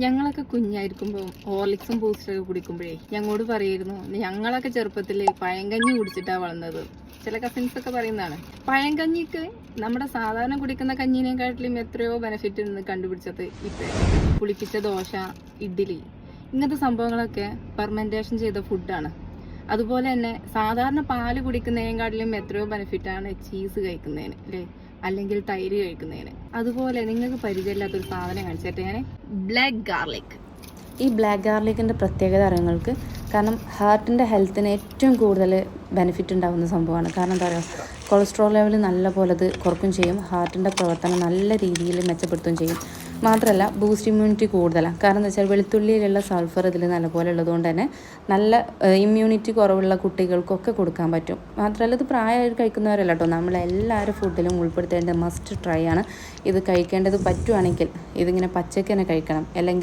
ഞങ്ങളൊക്കെ കുഞ്ഞായിരിക്കുമ്പോൾ ഹോർലിക്സും ബൂസ്റ്ററൊക്കെ കുടിക്കുമ്പോഴേ ഞങ്ങളോട് പറയായിരുന്നു ഞങ്ങളൊക്കെ ചെറുപ്പത്തിൽ പഴങ്കഞ്ഞി കുടിച്ചിട്ടാണ് വളർന്നത്. ചില കസിൻസ് ഒക്കെ പറയുന്നതാണ്. പഴങ്കഞ്ഞിക്ക് നമ്മുടെ സാധാരണ കുടിക്കുന്ന കഞ്ഞിനെക്കാട്ടിലും എത്രയോ ബെനിഫിറ്റ് എന്ന് കണ്ടുപിടിച്ചത് ഇപ്പം. പുളിപ്പിച്ച ദോശ, ഇഡ്ഡലി, ഇങ്ങനത്തെ സംഭവങ്ങളൊക്കെ ഫെർമെന്റേഷൻ ചെയ്ത ഫുഡാണ്. അതുപോലെ തന്നെ സാധാരണ പാല് കുടിക്കുന്നതിനെക്കാട്ടിലും എത്രയോ ബെനിഫിറ്റാണ് ചീസ് കഴിക്കുന്നതിന് അല്ലേ, അല്ലെങ്കിൽ തൈര് കഴിക്കുന്നതിന്. അതുപോലെ നിങ്ങൾക്ക് പരിചയമില്ലാത്തൊരു സാധനം കാണിച്ചിട്ട് ഞാൻ ബ്ലാക്ക് ഗാർലിക്. ഈ ബ്ലാക്ക് ഗാർലിക്കിൻ്റെ പ്രത്യേകത അറിയുങ്ങൾക്ക് കാരണം ഹാർട്ടിൻ്റെ ഹെൽത്തിന് ഏറ്റവും കൂടുതൽ ബെനിഫിറ്റ് ഉണ്ടാകുന്ന സംഭവമാണ്. കാരണം എന്താ പറയുക, കൊളസ്ട്രോൾ ലെവൽ നല്ല പോലെ അത് കുറയ്ക്കും ചെയ്യും, ഹാർട്ടിൻ്റെ പ്രവർത്തനം നല്ല രീതിയിൽ മെച്ചപ്പെടുത്തുകയും ചെയ്യും. മാത്രമല്ല ബൂസ്റ്റ് ഇമ്മ്യൂണിറ്റി കൂടുതലാണ്. കാരണം എന്താ വെച്ചാൽ വെളുത്തുള്ളിയിലുള്ള സൾഫർ ഇതിൽ നല്ലപോലെ ഉള്ളതുകൊണ്ട് തന്നെ നല്ല ഇമ്മ്യൂണിറ്റി കുറവുള്ള കുട്ടികൾക്കൊക്കെ കൊടുക്കാൻ പറ്റും. മാത്രമല്ല ഇത് പ്രായമായി കഴിക്കുന്നവരല്ല കേട്ടോ, നമ്മളെല്ലാവരും ഫുഡിലും ഉൾപ്പെടുത്തേണ്ട മസ്റ്റ് ട്രൈ ആണ്. ഇത് കഴിക്കേണ്ടത് പറ്റുവാണെങ്കിൽ ഇതിങ്ങനെ പച്ചയ്ക്ക് തന്നെ കഴിക്കണം, അല്ലെങ്കിൽ